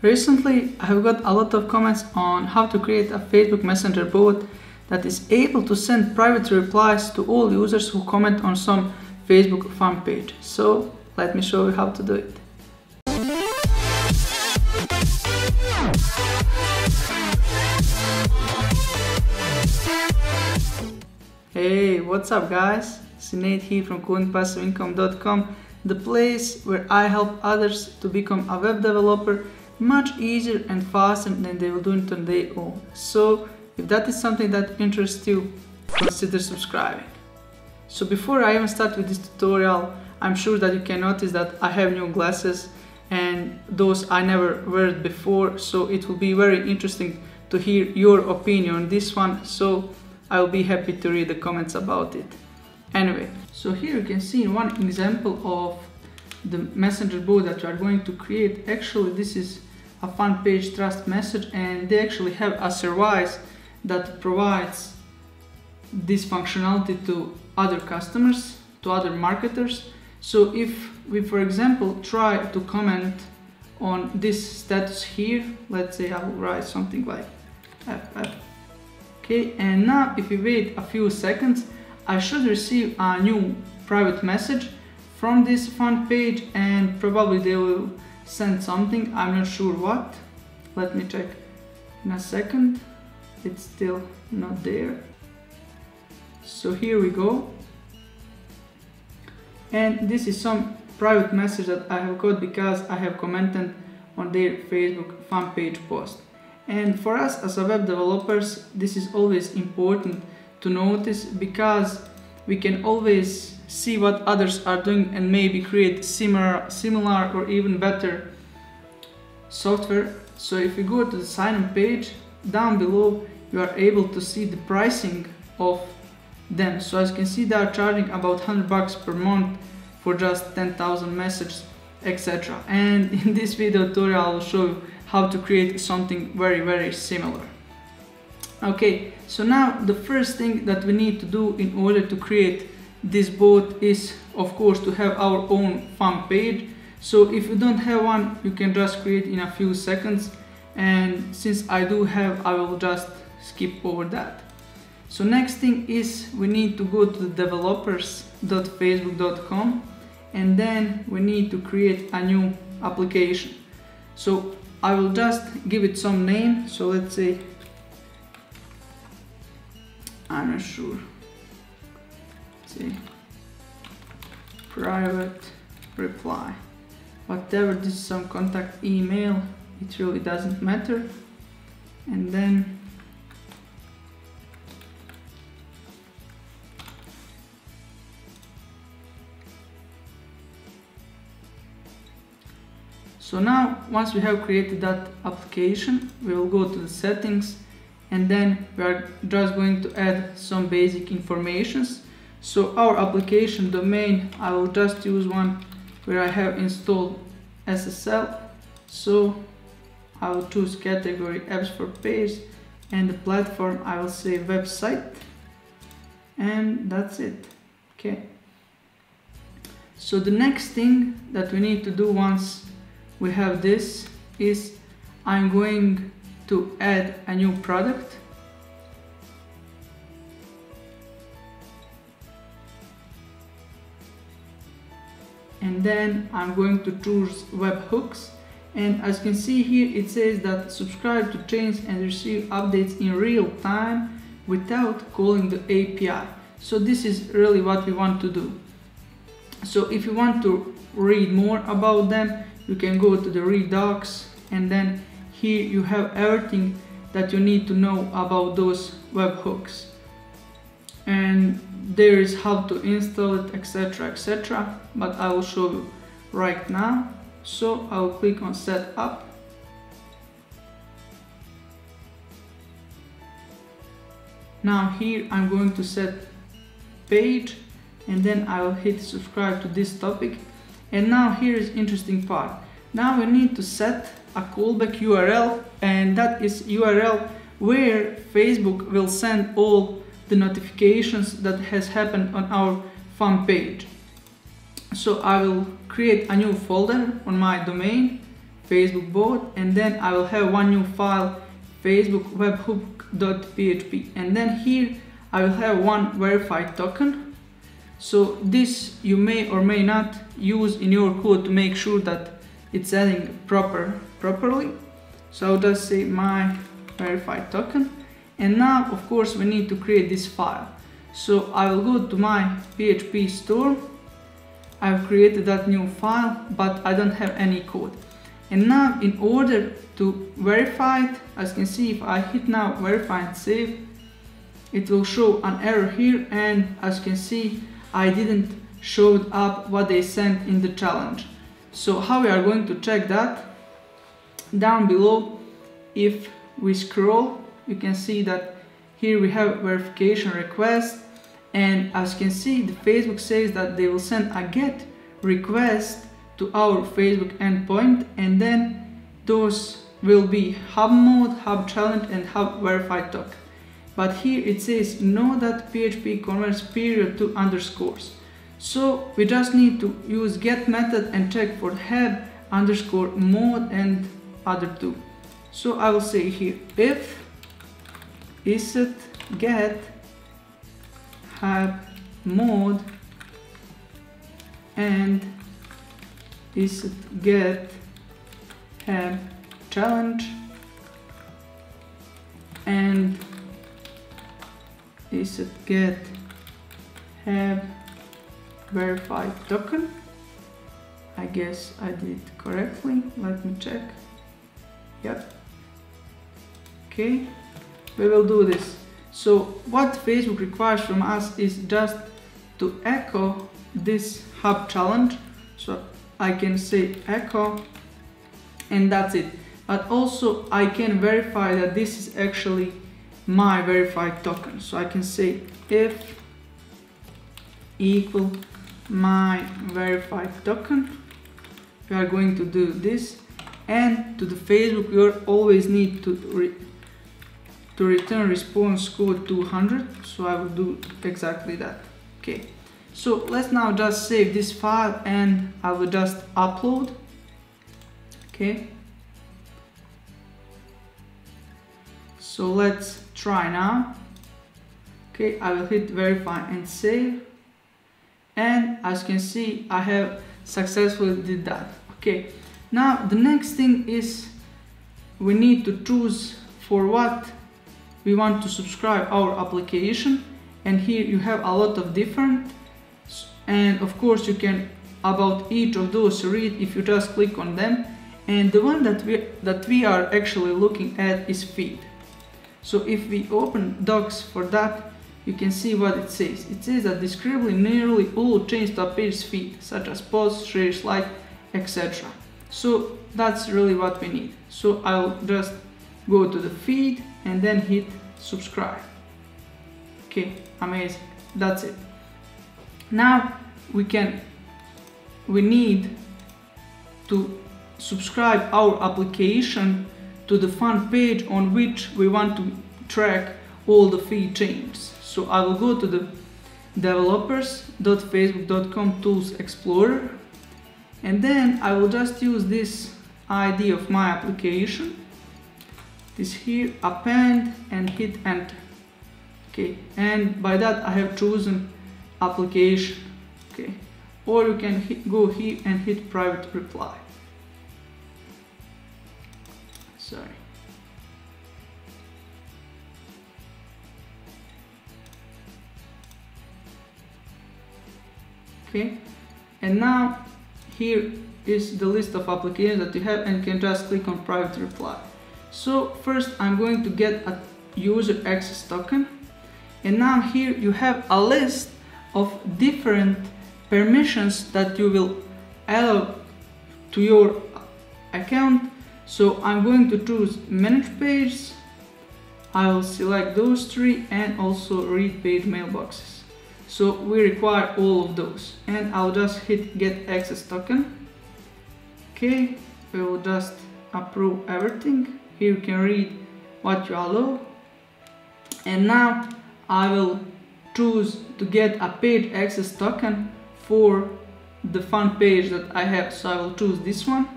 Recently, I have got a lot of comments on how to create a Facebook Messenger bot that is able to send private replies to all users who comment on some Facebook fan page. So let me show you how to do it. Hey, what's up guys? It's Nate here from codingpassiveincome.com, the place where I help others to become a web developer much easier and faster than they will do it on their own. So if that is something that interests you, consider subscribing. So before I even start with this tutorial, I'm sure that you can notice that I have new glasses and those I never wore before, so it will be very interesting to hear your opinion on this one, so I will be happy to read the comments about it. Anyway, so here you can see one example of the messenger bot that we are going to create. Actually, this is a fan page trust message, and they actually have a service that provides this functionality to other customers, to other marketers. So if we, for example, try to comment on this status here, let's say I will write something like FF. Okay, and now if we wait a few seconds, I should receive a new private message from this fan page, and probably they will send something. I'm not sure what. Let me check in a second. It's still not there. So here we go. And this is some private message that I have got because I have commented on their Facebook fan page post. And for us as a web developers, this is always important to notice, because we can always see what others are doing and maybe create similar or even better software. So if you go to the sign up page, down below you are able to see the pricing of them. So as you can see, they are charging about $100 per month for just 10,000 messages, etc. And in this video tutorial I will show you how to create something very similar. Okay, so now the first thing that we need to do in order to create this bot is, of course, to have our own fan page. So if you don't have one, you can just create in a few seconds, and since I do have, I will just skip over that. So next thing is we need to go to the developers.facebook.com, and then we need to create a new application. So I will just give it some name. So let's say, I'm not sure, say private reply, whatever. This is some contact email, it really doesn't matter. And then so now once we have created that application, we will go to the settings, and then we are just going to add some basic informations. So our application domain, I will just use one where I have installed SSL. So I will choose category apps for page, and the platform I will say website, and that's it. Okay. So the next thing that we need to do once we have this is I'm going to add a new product. And then I'm going to choose WebHooks, and as you can see here, it says that subscribe to change and receive updates in real time without calling the API. So this is really what we want to do. So if you want to read more about them, you can go to the read docs, and then here you have everything that you need to know about those webhooks, and there is how to install it, etc. But I will show you right now. So I will click on set up, now here I'm going to set page, and then I will hit subscribe to this topic. And now here is interesting part. Now we need to set a callback URL, and that is URL where Facebook will send all the notifications that has happened on our fan page. So I will create a new folder on my domain, Facebook bot, and then I will have one new file, Facebook webhook.php, and then here I will have one verified token. So this you may or may not use in your code to make sure that it's adding properly. So I'll just say my verified token, and now of course we need to create this file. So I will go to my PHP store. I've created that new file, but I don't have any code. And now in order to verify it, as you can see, if I hit now verify and save, it will show an error here, and as you can see, I didn't show up what they sent in the challenge. So how we are going to check that? Down below, if we scroll, you can see that here we have verification request, and as you can see, the Facebook says that they will send a GET request to our Facebook endpoint, and then those will be hub mode, hub challenge, and hub verified token. But here it says know that PHP converts period to underscores. So we just need to use get method and check for hub underscore mode and other two. So I will say here if isset get hub mode and isset get hub challenge and isset get hub verified token. I guess I did it correctly. Let me check. Yep. Okay, we will do this. So what Facebook requires from us is just to echo this hub challenge. So I can say echo, and that's it. But also I can verify that this is actually my verified token. So I can say if equal my verified token. We are going to do this, and to the Facebook we always need to return response code 200. So I will do exactly that. Okay, so let's now just save this file, and I will just upload. Okay, so let's try now. Okay, I will hit verify and save, and as you can see, I have successfully did that. Okay, now the next thing is we need to choose for what we want to subscribe our application, and here you have a lot of different, and of course you can about each of those read if you just click on them. And the one that we are actually looking at is feed. So if we open docs for that, you can see what it says. It says that descriptively nearly all changes to a page feed, such as posts, shares, like, etc. So that's really what we need. So I'll just go to the feed and then hit subscribe. Okay, amazing. That's it. Now we need to subscribe our application to the fun page on which we want to track all the feed changes. So I will go to the developers.facebook.com tools explorer, and then I will just use this ID of my application, this here, append, and hit enter. Okay, and by that I have chosen application. Okay, or you can go here and hit private reply. Sorry. Okay, and now here is the list of applications that you have, and you can just click on private reply. So first I'm going to get a user access token, and now here you have a list of different permissions that you will allow to your account. So I'm going to choose manage page, I will select those three, and also read page mailboxes. So we require all of those, and I'll just hit get access token. Okay, we will just approve everything. Here you can read what you allow, and now I will choose to get a page access token for the fun page that I have. So I will choose this one.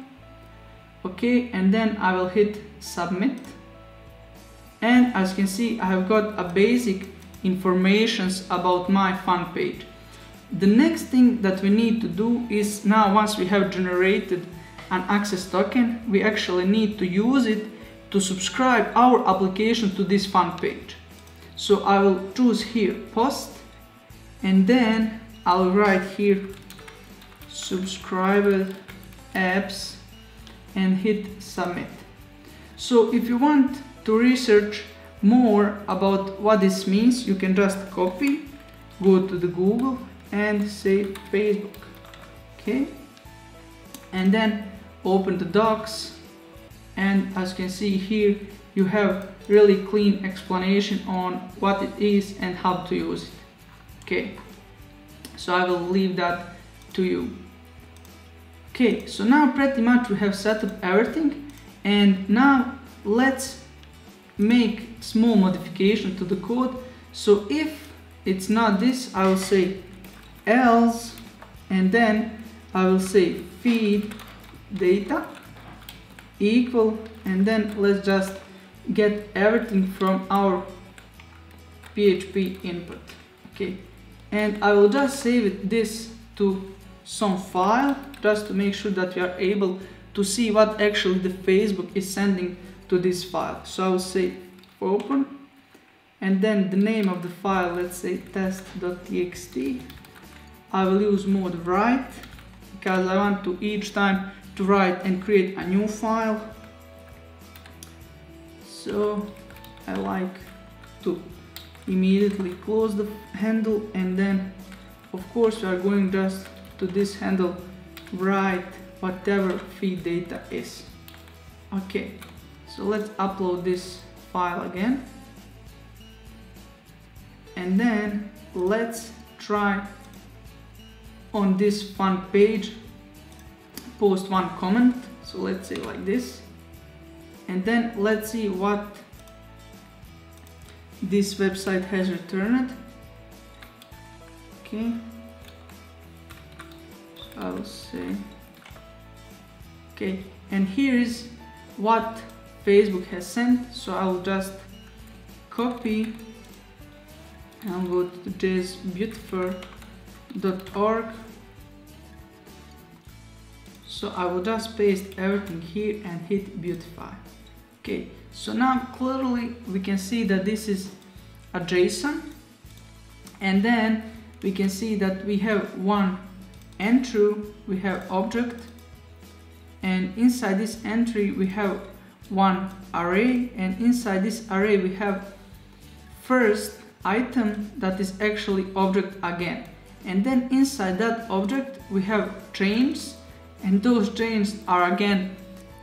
Okay, and then I will hit submit. And as you can see, I have got a basic informations about my fun page. The next thing that we need to do is, now once we have generated an access token, we actually need to use it to subscribe our application to this fun page. So I will choose here post, and then I'll write here subscribed apps and hit submit. So if you want to research more about what this means, you can just copy, go to the Google and say Facebook. Okay, and then open the docs, and as you can see here, you have really clean explanation on what it is and how to use it. Okay, so I will leave that to you. Okay, so now pretty much we have set up everything, and now let's make small modification to the code. So if it's not this, I will say else, and then I will say feed data equal, and then let's just get everything from our PHP input. Okay, and I will just save this to some file just to make sure that we are able to see what actually the Facebook is sending to this file. So I will say open, and then the name of the file, let's say test.txt. I will use mode write because I want to each time to write and create a new file. So I like to immediately close the handle, and then of course we are going just to this handle write whatever feed data is. Okay, so let's upload this file again, and then let's try on this fun page post one comment. So let's say like this, and then let's see what this website has returned. Okay, so I'll say okay, and here is what Facebook has sent. So I will just copy and I'll go to jsbeautiful.org. So I will just paste everything here and hit beautify. Okay, so now clearly we can see that this is a JSON, and then we can see that we have one entry, we have object, and inside this entry we have one array, and inside this array we have first item that is actually object again, and then inside that object we have chains, and those chains are again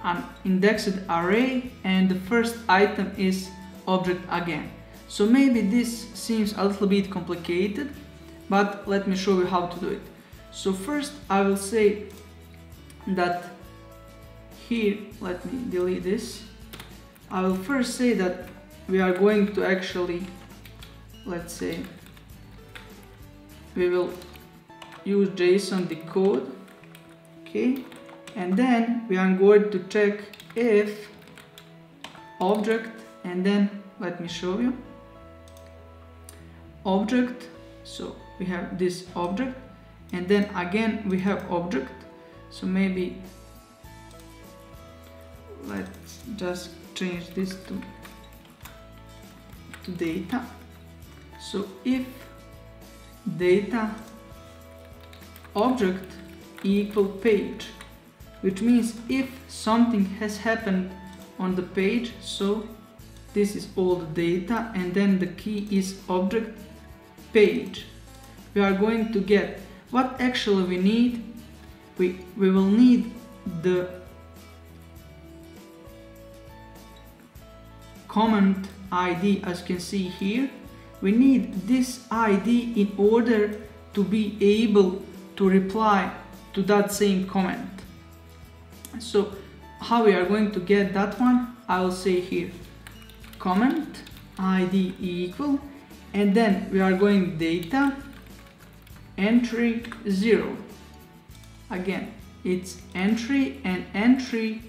an indexed array, and the first item is object again. So maybe this seems a little bit complicated, but let me show you how to do it. So first I will say that here, let me delete this. I will first say that we are going to actually, let's say, we will use JSON decode. Okay, and then we are going to check if object, and then let me show you object. So we have this object, and then again we have object. So maybe let's just change this to data. So if data object equal page, which means if something has happened on the page, so this is all the data, and then the key is object page, we are going to get what actually we need. We will need the comment ID, as you can see here. We need this ID in order to be able to reply to that same comment. So how we are going to get that one? I will say here comment ID equal, and then we are going data entry 0. Again, it's entry, and entry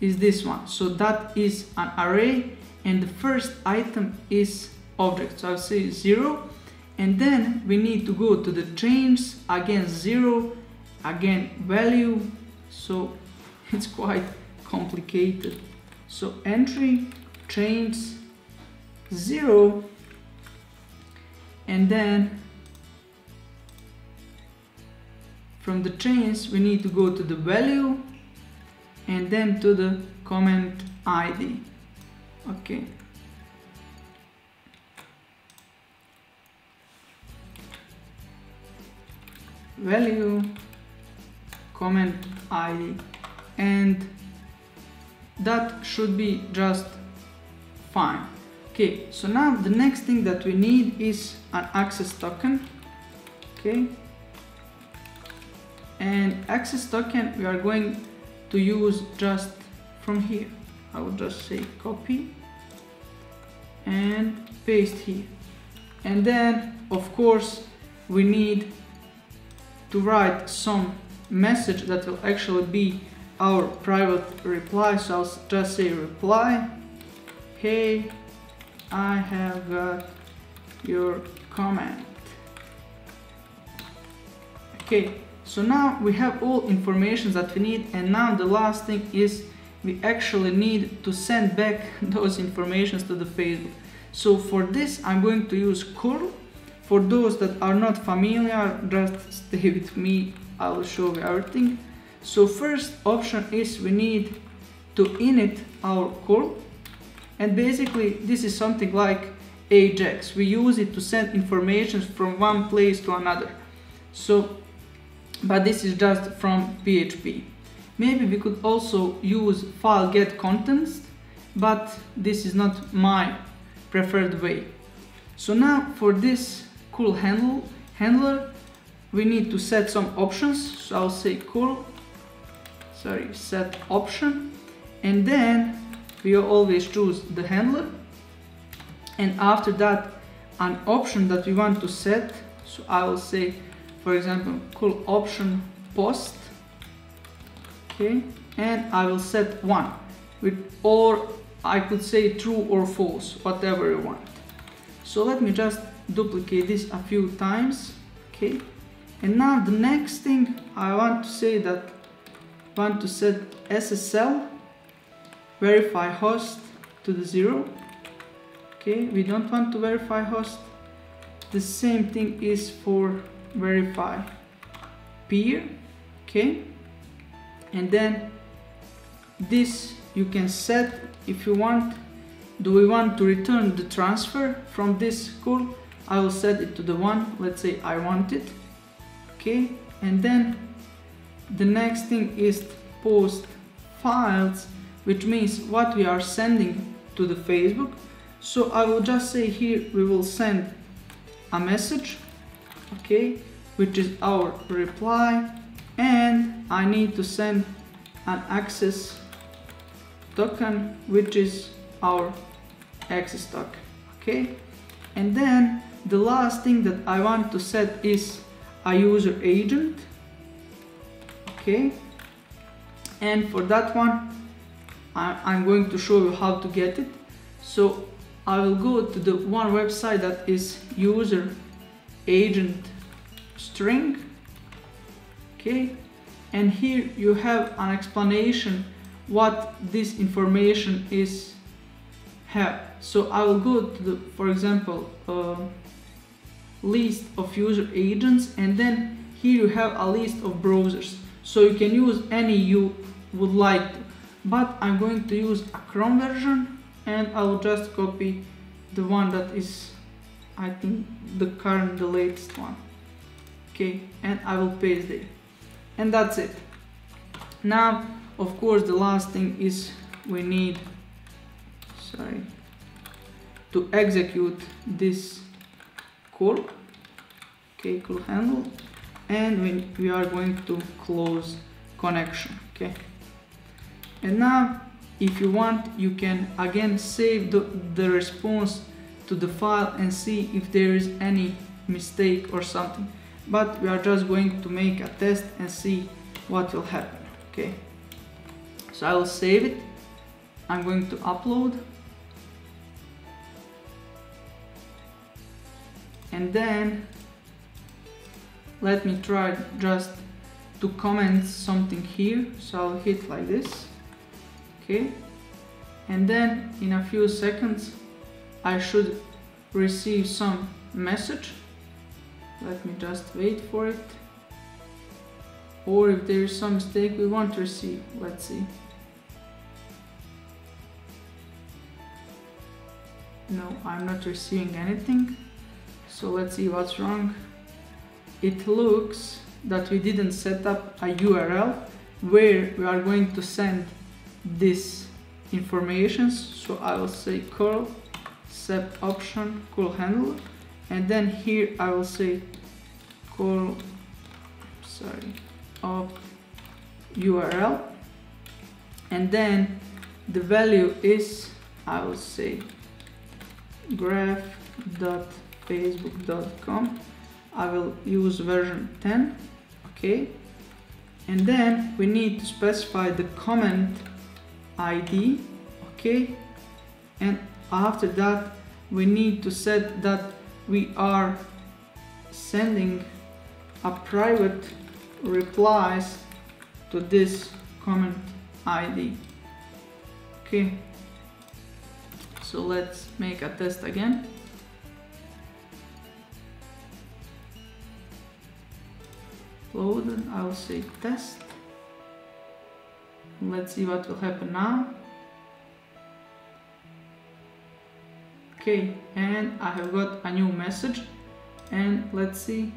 is this one. So that is an array, and the first item is object. So I'll say 0, and then we need to go to the change, again 0, again value. So it's quite complicated. So entry, change 0, and then from the change we need to go to the value and then to the comment ID. Okay. Value, comment ID, and that should be just fine. Okay, so now the next thing that we need is an access token. Okay, and access token we are going to use just from here. I will just say copy and paste here, and then of course we need to write some message that will actually be our private reply. So I'll just say reply, hey, I have got your comment. Okay, so now we have all information that we need, and now the last thing is we actually need to send back those informations to the Facebook. So for this I'm going to use curl. For those that are not familiar, just stay with me, I will show you everything. So first option is we need to init our curl, and basically this is something like Ajax. We use it to send information from one place to another. So, but this is just from PHP. Maybe we could also use file get contents, but this is not my preferred way. So now for this curl handler we need to set some options. So I'll say curl, set option, and then we always choose the handler, and after that an option that we want to set. So I will say, for example, curl option post. Okay, and I will set 1 with, or I could say true or false, whatever you want. So let me just duplicate this a few times. Okay, and now the next thing I want to say that I want to set SSL verify host to the 0. Okay, we don't want to verify host. The same thing is for verify peer. Okay, and then this you can set if you want. Do we want to return the transfer from this curl? I will set it to the 1. Let's say I want it. Okay, and then the next thing is post files, which means what we are sending to the Facebook. So I will just say here we will send a message, okay, which is our reply, and I need to send an access token, which is our access token. Okay, and then the last thing that I want to set is a user agent. Okay, and for that one I'm going to show you how to get it. So I will go to the one website that is user agent string. Okay, and here you have an explanation what this information is have. So I will go to the, for example, list of user agents, and then here you have a list of browsers. So you can use any you would like to, but I'm going to use a Chrome version, and I will just copy the one that is, I think, the latest one. Okay, and I will paste there, and that's it. Now of course the last thing is we need to execute this curl. Okay, curl handle, and we are going to close connection. Okay, and now if you want you can again save the response to the file and see if there is any mistake or something, but we are just going to make a test and see what will happen. Okay, so I will save it, I'm going to upload, and then let me try just to comment something here. So I'll hit like this, okay, and then in a few seconds I should receive some message. Let me just wait for it, or if there is some mistake we won't receive. Let's see. No, I'm not receiving anything. So let's see what's wrong. It looks that we didn't set up a URL where we are going to send this information. So I will say curl set option curl handle, and then here I will say curl of URL, and then the value is, I will say graph.facebook.com. I will use version 10, okay, and then we need to specify the comment ID, okay, and after that we need to set that we are sending a private replies to this comment ID, okay. So let's make a test again. Loaded, I'll say test. Let's see what will happen now. Okay, and I have got a new message, and let's see.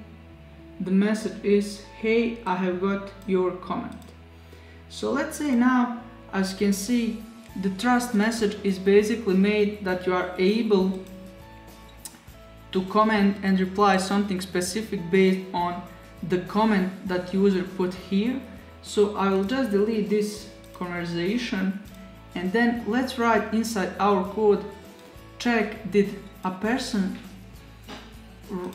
The message is, hey, I have got your comment. So let's say now, as you can see, the trust message is basically made that you are able to comment and reply something specific based on the comment that user put here. So I will just delete this conversation, and then let's write inside our code, check did a person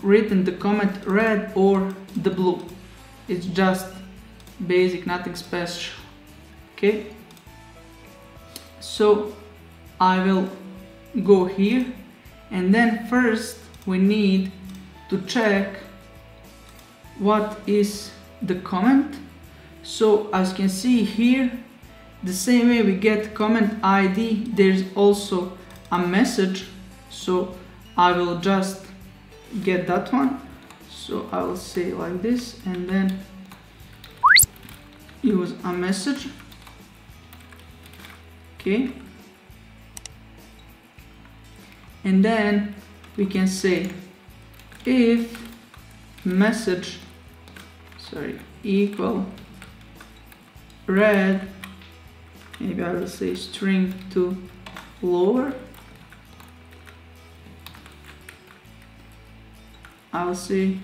written the comment red or the blue. It's just basic, nothing special, okay. So I will go here, and then first we need to check what is the comment. So as you can see here, the same way we get comment ID, there's also a message. So I will just get that one. So I will say like this, and then use a message, okay, and then we can say if message equal red, maybe I will say string to lower, I'll say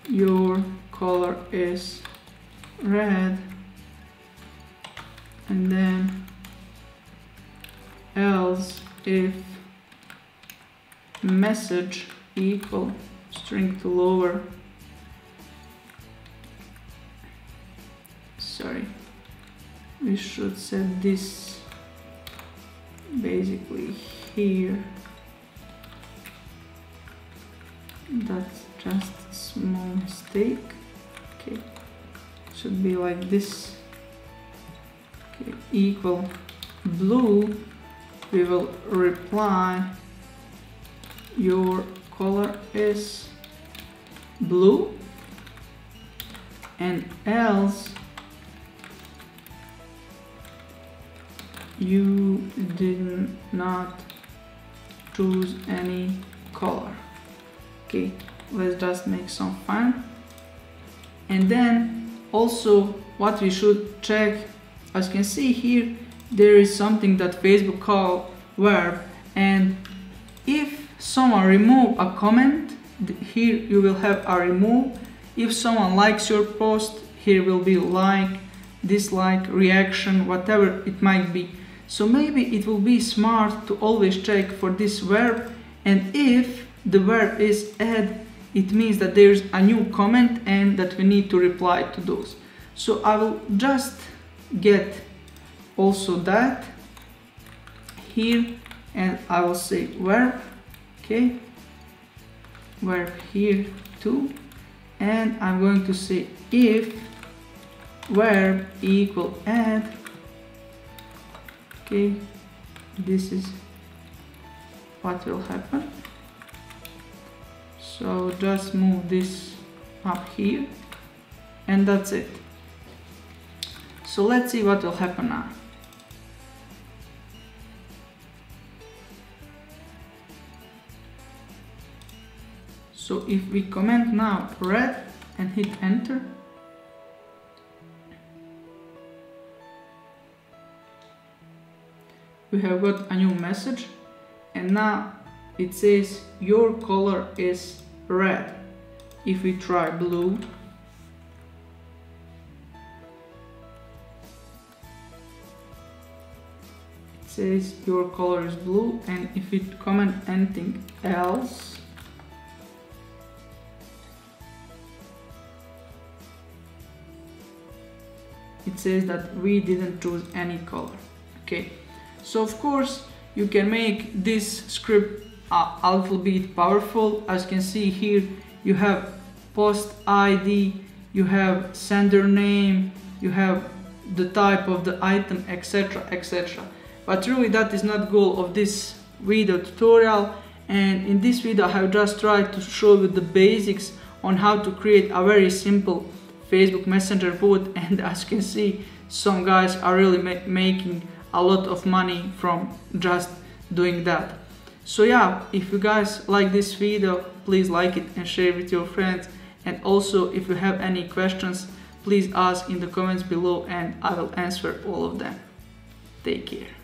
your color is red, and then else if message equal string to lower, we should set this basically here. That's just a small mistake, okay, should be like this, okay, equal blue, we will reply your color is blue, and else you did not choose any color. Okay, let's just make some fun. And then also what we should check, as you can see here, there is something that Facebook call verb, and if someone remove a comment, here you will have a remove. If someone likes your post, here will be like, dislike, reaction, whatever it might be. So maybe it will be smart to always check for this verb, and if the verb is add, it means that there's a new comment and that we need to reply to those. So I will just get also that here, and I will say verb, okay, verb here too, and I'm going to say if verb equal add, okay, this is what will happen. So just move this up here, and that's it. So let's see what will happen now. So if we comment now red and hit enter, we have got a new message, and now it says your color is red. If we try blue, it says your color is blue, and if we comment anything else, it says that we didn't choose any color. Okay, so of course you can make this script a little bit powerful. As you can see here, you have post ID, you have sender name, you have the type of the item, etc, etc. But really that is not the goal of this video tutorial, and in this video I have just tried to show you the basics on how to create a very simple Facebook Messenger bot, and as you can see, some guys are really making a lot of money from just doing that. So yeah, if you guys like this video, please like it and share it with your friends, and also if you have any questions, please ask in the comments below and I will answer all of them. Take care.